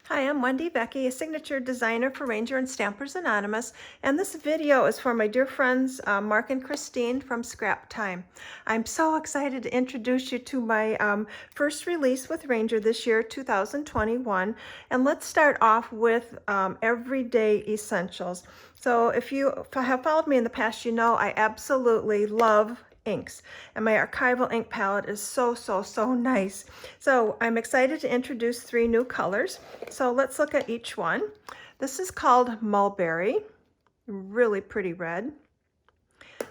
Hi, I'm Wendy Vecchi, a signature designer for Reinker and Stampers Anonymous, and this video is for my dear friends Mark and Christine from Scrap Time. I'm so excited to introduce you to my first release with Reinker this year, 2021, and let's start off with everyday essentials. So if you have followed me in the past, you know I absolutely love inks, and my Archival ink palette is so nice. So I'm excited to introduce 3 new colors. So let's look at each one. This is called Mulberry, really pretty red.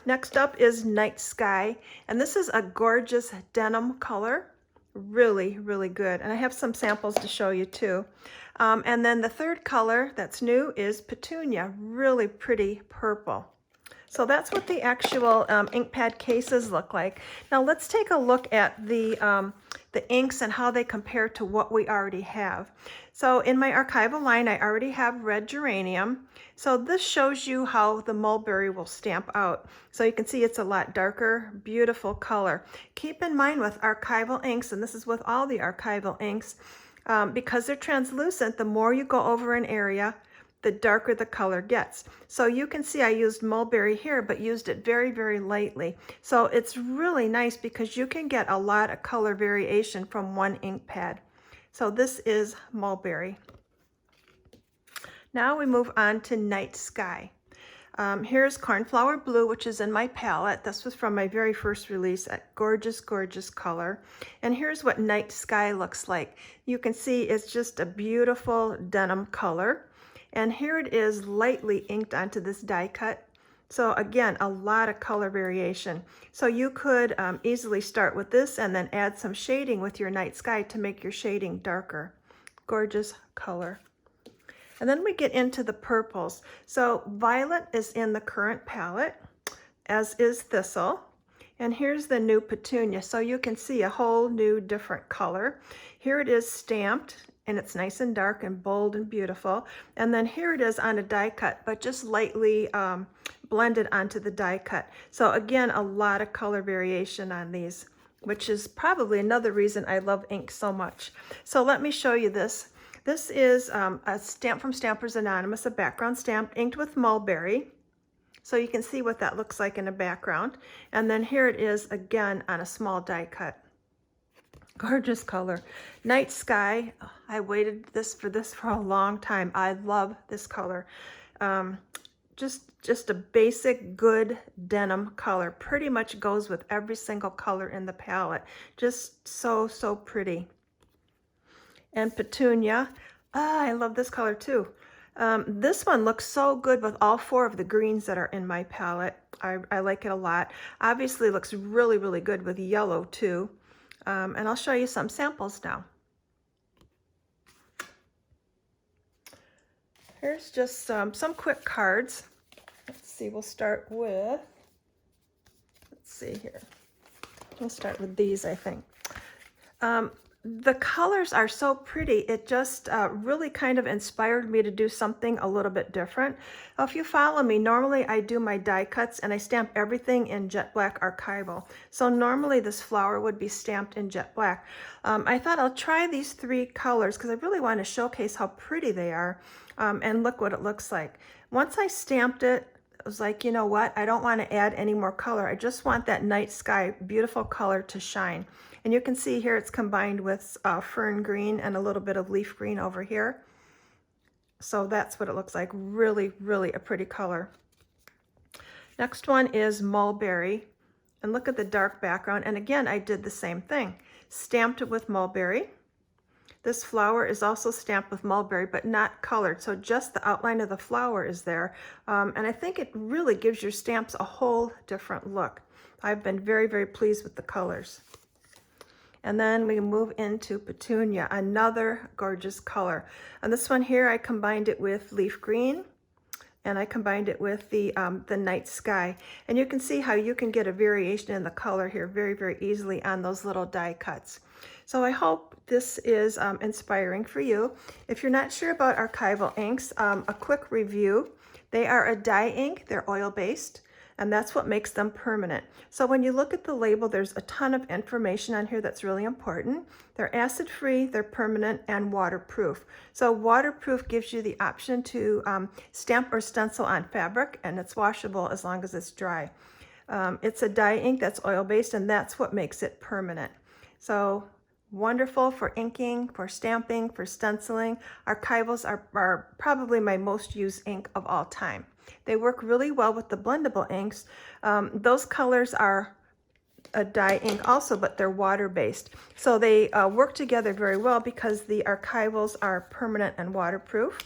Next up is Night Sky, and this is a gorgeous denim color, really good, and I have some samples to show you too. And then the third color that's new is Petunia, really pretty purple. So that's what the actual ink pad cases look like. Now let's take a look at the inks and how they compare to what we already have. So in my Archival line, I already have red geranium. So this shows you how the mulberry will stamp out. So you can see it's a lot darker, beautiful color. Keep in mind with Archival inks, and this is with all the Archival inks, because they're translucent, the more you go over an area, the darker the color gets. So you can see I used mulberry here, but used it very lightly. So it's really nice because you can get a lot of color variation from one ink pad. So this is mulberry. Now we move on to Night Sky. Here's Cornflower Blue, which is in my palette. This was from my very first release, a gorgeous color. And here's what Night Sky looks like. You can see it's just a beautiful denim color. And here it is lightly inked onto this die cut. So again, a lot of color variation. So you could easily start with this and then add some shading with your Night Sky to make your shading darker. Gorgeous color. And then we get into the purples. So Violet is in the current palette, as is Thistle. And here's the new Petunia. So you can see a whole new different color. Here it is stamped, and it's nice and dark and bold and beautiful. And then here it is on a die cut, but just lightly blended onto the die cut. So again, a lot of color variation on these, which is probably another reason I love ink so much. So let me show you this. This is a stamp from Stampers Anonymous, a background stamp inked with mulberry. So you can see what that looks like in the background. And then here it is again on a small die cut. Gorgeous color. Night Sky, I waited for this for a long time. I love this color. Just a basic good denim color. Pretty much goes with every single color in the palette. Just so pretty. And Petunia, I love this color too. This one looks so good with all 4 of the greens that are in my palette. I like it a lot. Obviously looks really good with yellow too. And I'll show you some samples now. Here's just some quick cards. Let's see, we'll start with, let's see here. We'll start with these, I think. The colors are so pretty. It just really kind of inspired me to do something a little bit different. If you follow me, normally I do my die cuts and I stamp everything in jet black archival. So normally this flower would be stamped in jet black. I thought I'll try these 3 colors because I really want to showcase how pretty they are, and look what it looks like. Once I stamped it, I was like, you know what? I don't want to add any more color. I just want that Night Sky beautiful color to shine. And you can see here it's combined with fern green and a little bit of leaf green over here. So that's what it looks like. Really a pretty color. Next one is Mulberry. And look at the dark background. And again, I did the same thing. Stamped it with mulberry. This flower is also stamped with mulberry, but not colored. So just the outline of the flower is there. And I think it really gives your stamps a whole different look. I've been very pleased with the colors. And then we move into Petunia, another gorgeous color. And this one here, I combined it with leaf green, and I combined it with the Night Sky. And you can see how you can get a variation in the color here very easily on those little die cuts. So I hope this is inspiring for you. If you're not sure about Archival inks, a quick review. They are a dye ink. They're oil-based. and that's what makes them permanent. So when you look at the label, there's a ton of information on here that's really important. They're acid-free, they're permanent, and waterproof. So waterproof gives you the option to stamp or stencil on fabric, and it's washable as long as it's dry. It's a dye ink that's oil-based, and that's what makes it permanent. So wonderful for inking, for stamping, for stenciling. Archivals are probably my most used ink of all time. They work really well with the blendable inks. Those colors are a dye ink also, but they're water-based. So they work together very well because the archivals are permanent and waterproof.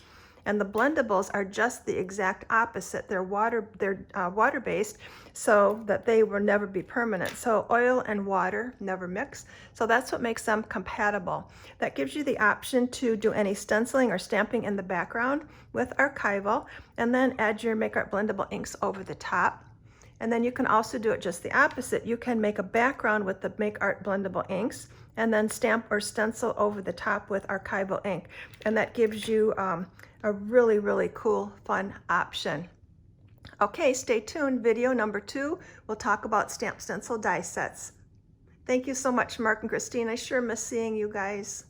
And the blendables are just the exact opposite. They're water-based, so that they will never be permanent. So oil and water never mix. So that's what makes them compatible. That gives you the option to do any stenciling or stamping in the background with archival, and then add your Make Art blendable inks over the top. And then you can also do it just the opposite. You can make a background with the Make Art blendable inks, and then stamp or stencil over the top with archival ink. And that gives you a really, really cool, fun option. Okay, stay tuned. Video number 2, we'll talk about stamp stencil die sets. Thank you so much, Mark and Christine. I sure miss seeing you guys.